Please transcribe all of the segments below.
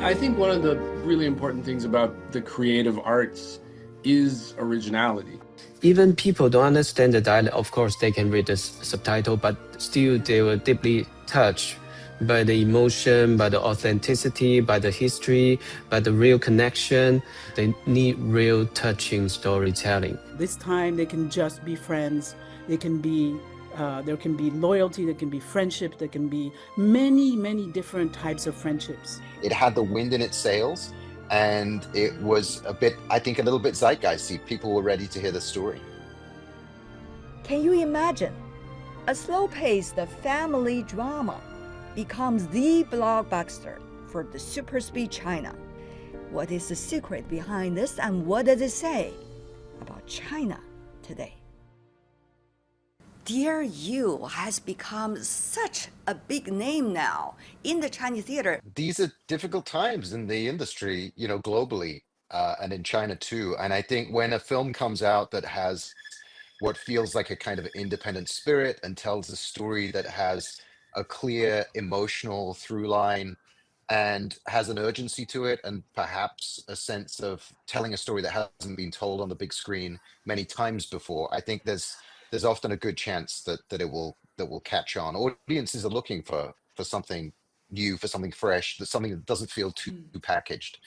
I think one of the really important things about the creative arts is originality. Even people don't understand the dialect, of course, they can read the subtitle, but still they were deeply touched by the emotion, by the authenticity, by the history, by the real connection. They need real touching storytelling. This time they can just be friends. They can be, there can be loyalty, there can be friendship, there can be many, many different types of friendships. It had the wind in its sails, and it was a bit, I think, a little bit zeitgeisty. People were ready to hear the story. Can you imagine? A slow-paced family drama becomes the blockbuster for the super speed China. What is the secret behind this, and what does it say about China today? Dear You has become such a big name now in the Chinese theater. These are difficult times in the industry, globally, and in China too. And I think when a film comes out that has what feels like a kind of independent spirit and tells a story that has a clear emotional through line and has an urgency to it, and perhaps a sense of telling a story that hasn't been told on the big screen many times before, I think there's often a good chance that it will catch on. Audiences are looking for something new, for something fresh, something that doesn't feel too packaged.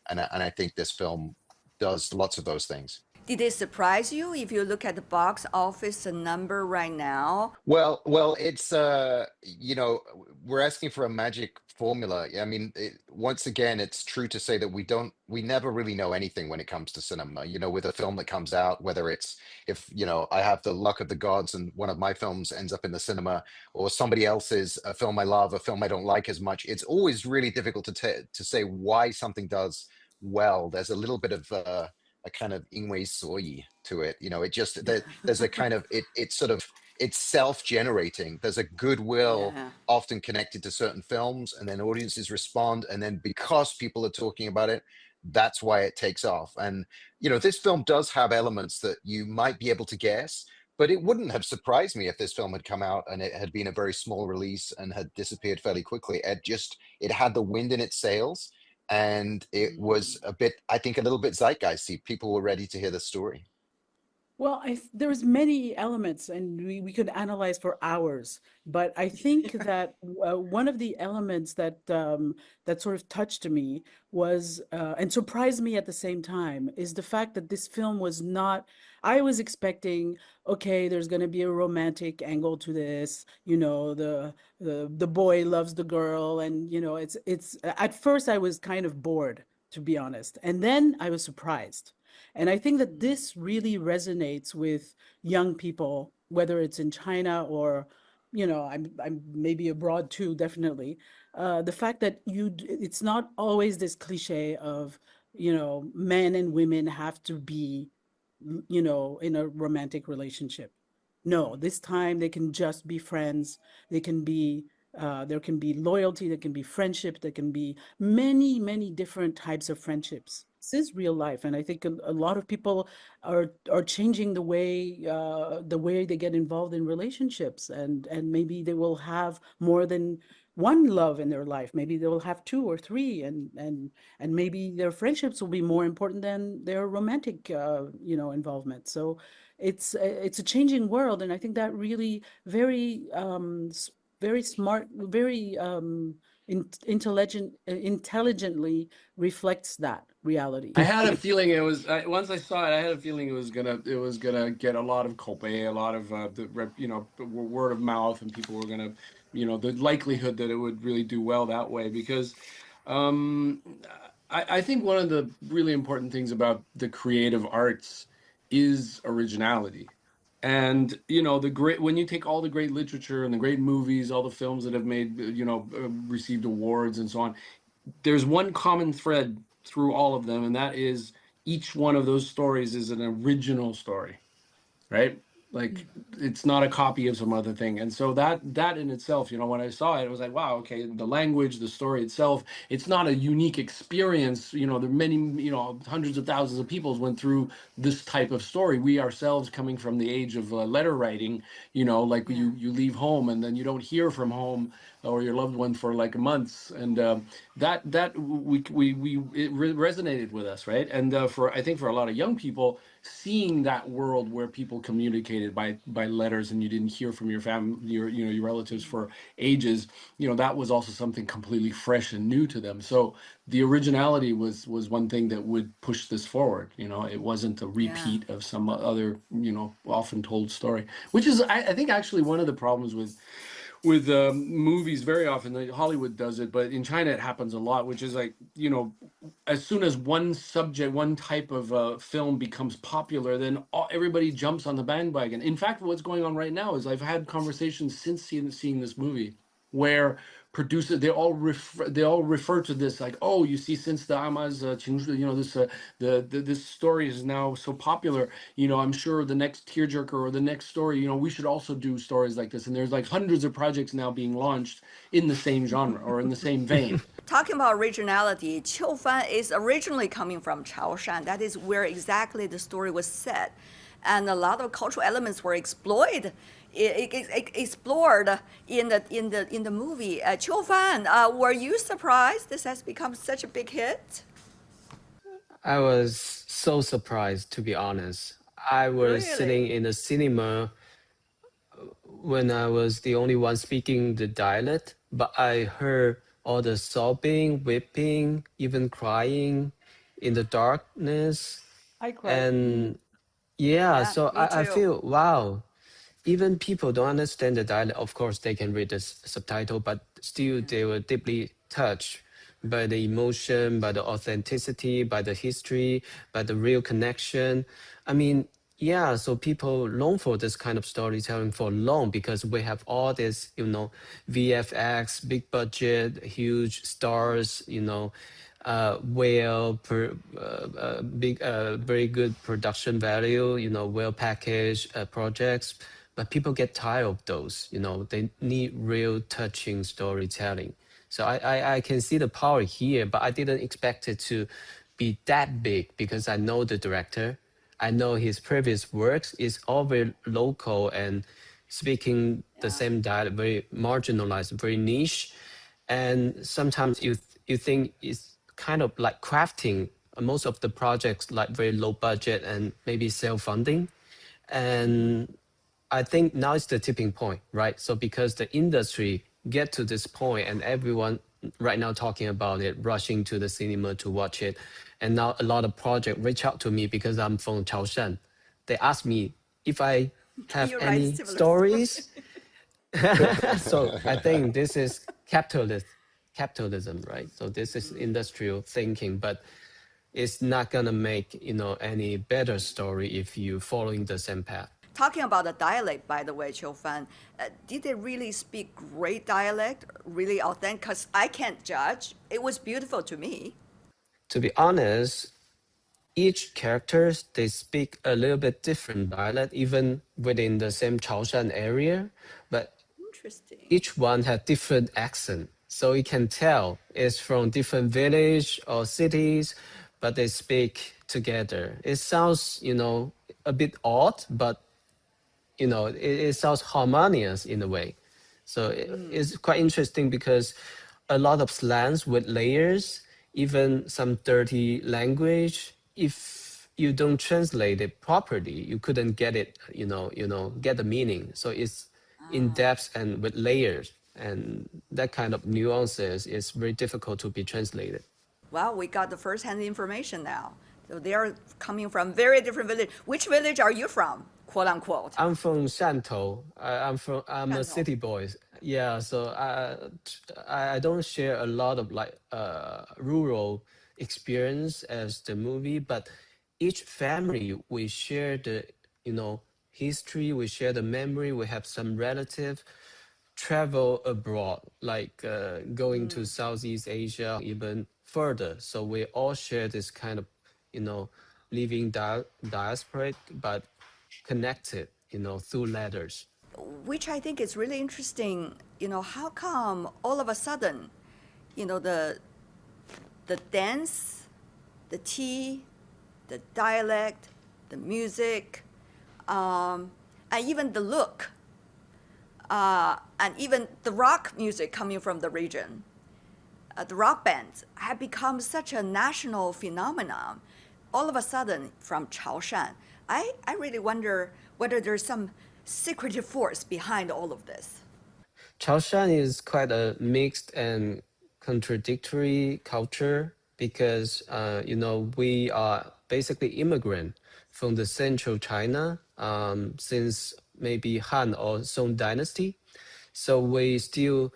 And I think this film does lots of those things. Did it surprise you if you look at the box office number right now? Well, it's we're asking for a magic formula. I mean, once again, it's true to say that we never really know anything when it comes to cinema. With a film that comes out, whether it's if I have the luck of the gods and one of my films ends up in the cinema, or somebody else's a film I love, a film I don't like as much. It's always really difficult to say why something does well. There's a little bit of a kind of 因为所以 to it. There's a kind of it's self-generating. There's a goodwill often connected to certain films, and then audiences respond, and then because people are talking about it, that's why it takes off. And this film does have elements that you might be able to guess, but it wouldn't have surprised me if this film had come out and it had been a very small release and had disappeared fairly quickly. It had the wind in its sails, and it was a bit, I think, a little bit zeitgeisty. People were ready to hear the story. Well, there's many elements, and we could analyze for hours. But I think that one of the elements that that sort of touched me was and surprised me at the same time is the fact that this film was not. I was expecting, okay, there's going to be a romantic angle to this. The boy loves the girl, and it's. At first, I was kind of bored, to be honest, and then I was surprised. And I think that this really resonates with young people, whether it's in China or, I'm maybe abroad too, definitely. The fact that it's not always this cliche of, men and women have to be, in a romantic relationship. No, this time they can just be friends. They can be, there can be loyalty, there can be friendship, there can be many, many different types of friendships. This is real life, and I think a lot of people are changing the way they get involved in relationships, and maybe they will have more than one love in their life. Maybe they will have two or three, and maybe their friendships will be more important than their romantic involvement. So it's a changing world, and I think that really very smart, very intelligently reflects that reality. I had a feeling once I saw it, I had a feeling it was gonna get a lot of kopei, a lot of word of mouth, and people were gonna, the likelihood that it would really do well that way, because I think one of the really important things about the creative arts is originality. And when you take all the great literature and the great movies, all the films that have made received awards and so on, there's one common thread through all of them, and that is each one of those stories is an original story, right? Like it's not a copy of some other thing. And so that in itself, when I saw it, I was like, wow, okay, the language, the story itself, it's not a unique experience. There are many, hundreds of thousands of people went through this type of story. We ourselves, coming from the age of letter writing, like Yeah. you leave home and then you don't hear from home or your loved one for like months, and that we it resonated with us, right? And for I think for a lot of young people, seeing that world where people communicated by letters and you didn't hear from your family, your relatives for ages, that was also something completely fresh and new to them. So the originality was one thing that would push this forward. It wasn't a Yeah. repeat of some other often told story, which is I think actually one of the problems with movies. Very often like, Hollywood does it, but in China it happens a lot, which is like, as soon as one subject, one type of film becomes popular, then everybody jumps on the bandwagon. In fact, what's going on right now is I've had conversations since seeing this movie where producers, they all refer to this like, oh, you see, since the Ama's this this story is now so popular, I'm sure the next tearjerker or the next story, we should also do stories like this. And there's like hundreds of projects now being launched in the same genre or in the same vein. Talking about originality, Qiufan is originally coming from Chaoshan. That is where exactly the story was set. And a lot of cultural elements were explored in the movie. Qiufan, were you surprised this has become such a big hit? I was so surprised, to be honest. I was sitting Really? in the cinema when I was the only one speaking the dialect, but I heard all the sobbing, weeping, even crying in the darkness. I cried. And yeah, Yeah, so me I too. feel, wow, even people don't understand the dialect. Of course, they can read the subtitle, but still they were deeply touched by the emotion, by the authenticity, by the history, by the real connection. I mean, yeah, so people long for this kind of storytelling for long because we have all this, VFX, big budget, huge stars, big, very good production value, well packaged projects. But people get tired of those, they need real touching storytelling. So I can see the power here, but I didn't expect it to be that big because I know the director. I know his previous works is all very local and speaking the Yeah. same dialect, very marginalized, very niche. And sometimes you think it's kind of like crafting. Most of the projects like very low budget and maybe self-funding. And I think now is the tipping point, right? So because the industry get to this point and everyone right now talking about it, rushing to the cinema to watch it. And now a lot of project reach out to me because I'm from Chaoshan. They ask me if I Can have you write a any similar story? stories. So I think this is capitalism, right? So this is industrial thinking, but it's not gonna make any better story if you following the same path. Talking about the dialect, by the way, Qiufan, did they really speak great dialect, really authentic? Because I can't judge. It was beautiful to me. To be honest, each characters they speak a little bit different dialect, even within the same Chaoshan area, but Interesting. each one had different accent. So you can tell it's from different village or cities, but they speak together. It sounds, a bit odd, but it sounds harmonious in a way. So it's quite interesting because a lot of slangs with layers, even some dirty language. If you don't translate it properly, you couldn't get it. Get the meaning. So it's in Ah. depth and with layers, and that kind of nuances is very difficult to be translated. Well, we got the first-hand information now. So they are coming from very different village. Which village are you from, quote unquote? I'm from Shantou. I'm a Shantou. city boy. Yeah, so I don't share a lot of like rural experience as the movie, but each family we share the history, we share the memory. We have some relative travel abroad, like going to Southeast Asia, even further. So we all share this kind of you know living diasporic, but connected. through letters. Which I think is really interesting. How come all of a sudden, the dance, the tea, the dialect, the music, and even the look, and even the rock music coming from the region, the rock bands have become such a national phenomenon all of a sudden from Chaoshan. I really wonder whether there's some secretive force behind all of this. Chaoshan is quite a mixed and contradictory culture because we are basically immigrant from the central China since maybe Han or Song dynasty. So we still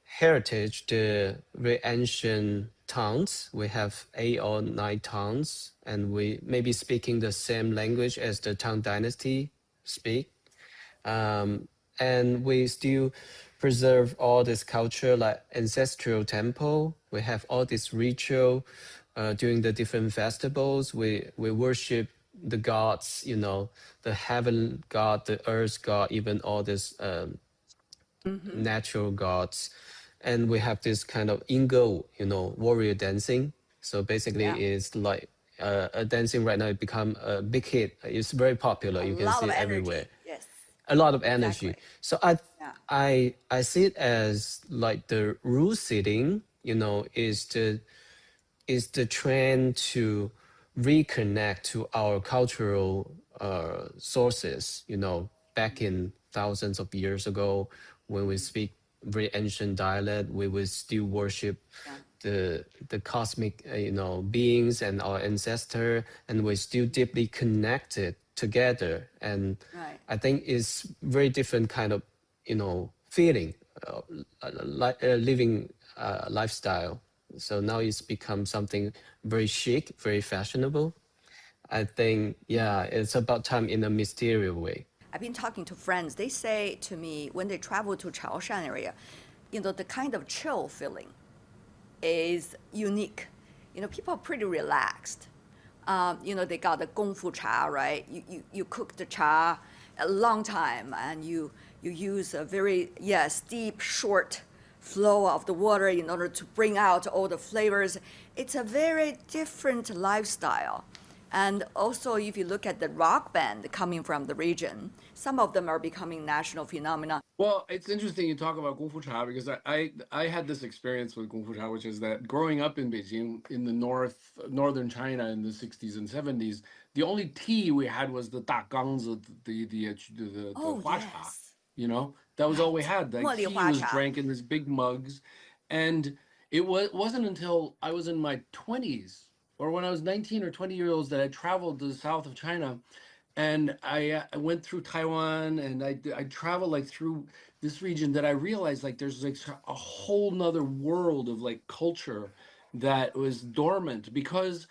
heritage the very ancient towns. We have 8 or 9 towns, and we maybe speaking the same language as the Tang dynasty speak. um, and we still preserve all this culture like ancestral temple. We have all this ritual during the different festivals. We worship the gods, the heaven god, the earth god, even all this natural gods. And we have this kind of ingo, warrior dancing. So basically Yeah, it's like dancing right now, it become a big hit. It's very popular. a You can lot see of it everywhere. energy. Yes, A lot of exactly. energy. So I Yeah, I I see it as like the rule setting, is the trend to reconnect to our cultural sources, back in thousands of years ago when we speak very ancient dialect, we would still worship yeah, the cosmic beings and our ancestor, and we're still deeply connected together. And right. I think it's very different kind of feeling, like living lifestyle. So now it's become something very chic, very fashionable. I think, yeah, it's about time in a mysterious way. I've been talking to friends. They say to me when they travel to Chaoshan area, the kind of chill feeling is unique. People are pretty relaxed. They got the gong fu cha, right? You cook the cha a long time, and you use a very steep, short flow of the water in order to bring out all the flavors. It's a very different lifestyle. And also, if you look at the rock band coming from the region, some of them are becoming national phenomena. Well, it's interesting you talk about Kung Fu Cha because I had this experience with Kung Fu Cha, which is that growing up in Beijing, in the northern China in the 60s and 70s, the only tea we had was the da gangzi, the Oh, hua cha. yes, That was all we right. had. Like 茉莉 tea 花 was茶. drank in these big mugs, and wasn't until I was in my 20s or when I was 19 or 20 years old that I traveled to the south of China, and I went through Taiwan, and I traveled like through this region, that I realized like there's like a whole nother world of like culture that was dormant because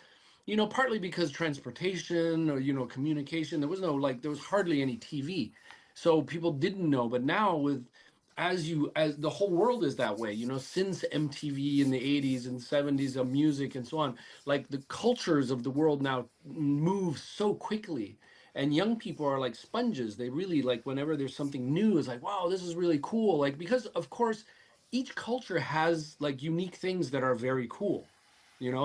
partly because transportation or communication, there was hardly any TV, so people didn't know. But now, with as the whole world is that way, since MTV in the 80s and 70s of music and so on, like the cultures of the world now move so quickly, and young people are like sponges. They really like whenever there's something new, it's like, wow, this is really cool, like because of course each culture has like unique things that are very cool.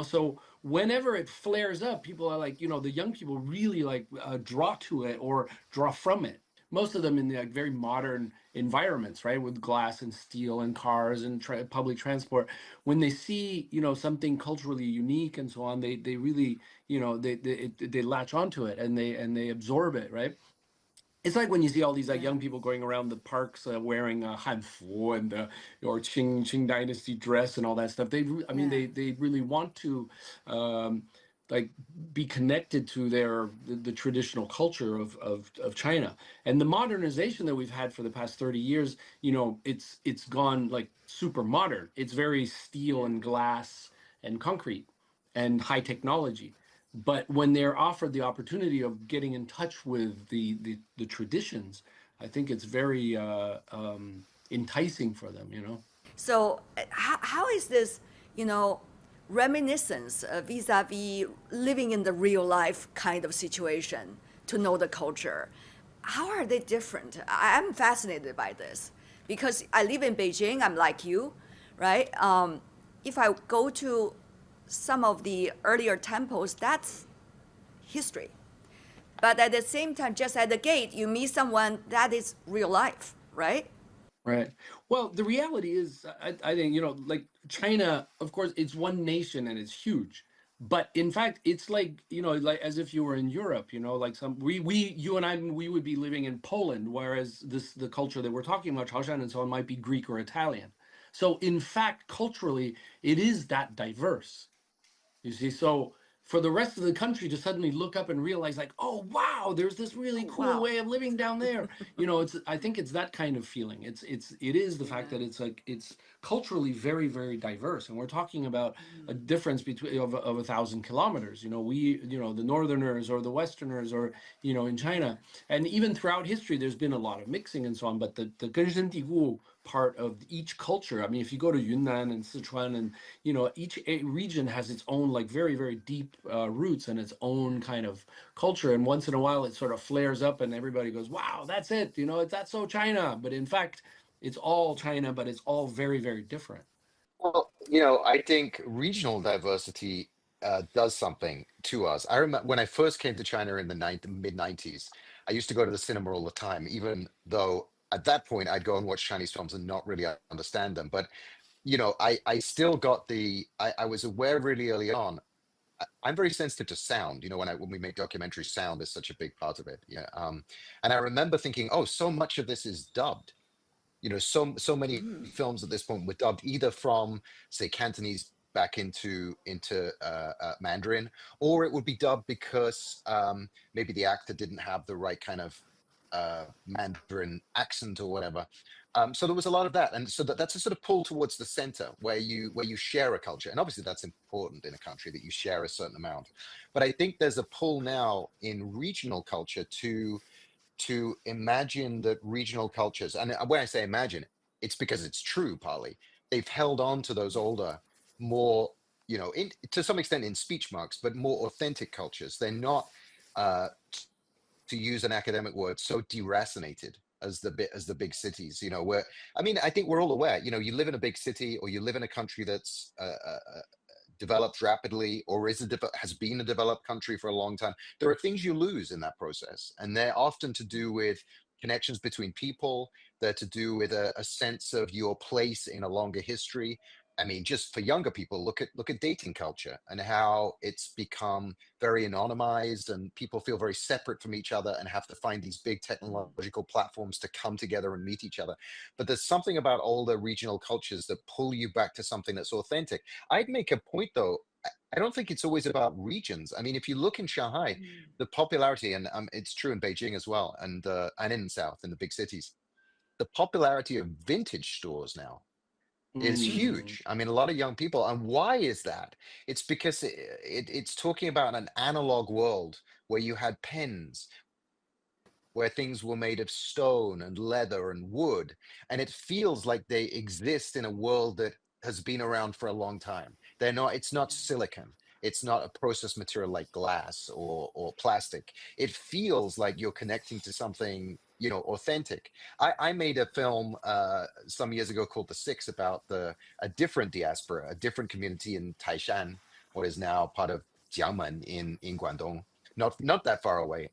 So whenever it flares up, people are like, the young people really like draw to it or draw from it. Most of them in the like very modern environments, right, with glass and steel and cars and public transport. When they see something culturally unique and so on, they really they latch onto it, and they absorb it, right? It's like when you see all these like Yeah, young people going around the parks wearing hanfu and or Qing Dynasty dress and all that stuff. I mean, yeah, they really want to um, like be connected to the traditional culture of China. And the modernization that we've had for the past 30 years, it's gone like super modern. It's very steel yeah. and glass and concrete and high technology. But when they're offered the opportunity of getting in touch with the traditions, I think it's very enticing for them. So, how is this, you know, reminiscence vis-a-vis living in the real life kind of situation to know the culture? how are they different? I'm fascinated by this because I live in Beijing. I'm like you, right? If I go to some of the earlier temples, that's history. But at the same time, just at the gate, you meet someone that is real life, right? Right. Well, the reality is, I think, like China, of course, it's one nation and it's huge. But in fact, it's like, like as if you were in Europe, like you and I, we would be living in Poland, whereas the culture that we're talking about, Chaoshan and so on, might be Greek or Italian. So in fact, culturally, it is that diverse. You see, so for the rest of the country to suddenly look up and realize, like, oh wow, there's this really Oh, cool wow. way of living down there. I think it's that kind of feeling. It is the fact Yeah. that it's culturally very, very diverse, and we're talking about a Mm. difference between of 1,000 kilometers. The Northerners or the Westerners, or in Yeah. China, and even throughout history, there's been a lot of mixing and so on. But the Genshen part of each culture. I mean, if you go to Yunnan and Sichuan, and each region has its own, like, very, very deep roots and its own kind of culture. And once in a while, it sort of flares up, and everybody goes, "Wow, that's it! That's so China." But in fact, it's all China, but it's all very, very different. Well, I think regional diversity does something to us. I remember when I first came to China in the mid 90s, I used to go to the cinema all the time, even though at that point I'd go and watch Chinese films and not really understand them. But, I still got I was aware really early on. I'm very sensitive to sound. When we make documentaries, sound is such a big part of it. Yeah. And I remember thinking, oh, so much of this is dubbed. So many Mm. films at this point were dubbed either from, say, Cantonese back into Mandarin, or it would be dubbed because maybe the actor didn't have the right kind of Mandarin accent or whatever. So there was a lot of that, and so that's a sort of pull towards the center where you share a culture, and obviously that's important in a country that you share a certain amount. But I think there's a pull now in regional culture to imagine that regional cultures, and when I say imagine, it's because it's true, partly. They've held on to those older, more, to some extent in speech marks, but more authentic cultures. They're not, uh, to use an academic word, so deracinated as the big cities. Where I mean, I think we're all aware. You live in a big city, or you live in a country that's develops rapidly, or has been a developed country for a long time, there are things you lose in that process, and they're often to do with connections between people. They're to do with a sense of your place in a longer history. I mean, just for younger people, look at dating culture and how it's become very anonymized, and people feel very separate from each other and have to find these big Mm. technological platforms to come together and meet each other. But there's something about older regional cultures that pull you back to something that's authentic. I'd make a point though. I don't think it's always about regions. I mean, if you look in Shanghai, Mm. the popularity, and it's true in Beijing as well, and in the South, in the big cities, the popularity of vintage stores now is Mm. huge. I mean, a lot of young people. And why is that? It's because it's talking about an analog world where you had pens, where things were made of stone and leather and wood. And it feels like they exist in a world that has been around for a long time. It's not silicon. It's not a processed material like glass or plastic. It feels like you're connecting to something, authentic. I made a film some years ago called The Six about a different diaspora, a different community in Taishan, what is now part of Jiangmen in Guangdong, not that far away.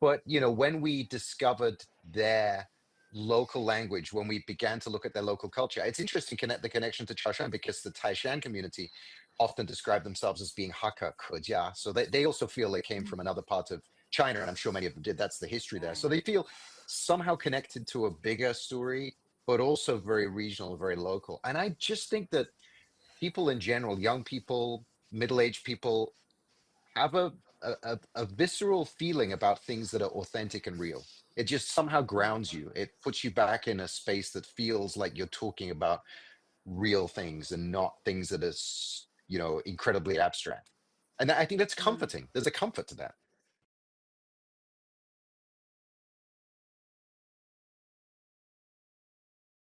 But when we discovered their local language, when we began to look at their local culture, it's interesting connect the connection to Chaoshan, because the Taishan community often describe themselves as being Hakka Kejia. So they also feel they came from another part of China, and I'm sure many of them did. That's the history there. So Right. they feel somehow connected to a bigger story, but also very regional, very local. And I just think that people in general, young people, middle-aged people, have a visceral feeling about things that are authentic and real. It just somehow grounds you. It puts you back in a space that feels like you're talking about real things and not things that are, incredibly abstract. And I think that's Mm. comforting. There's a comfort to that.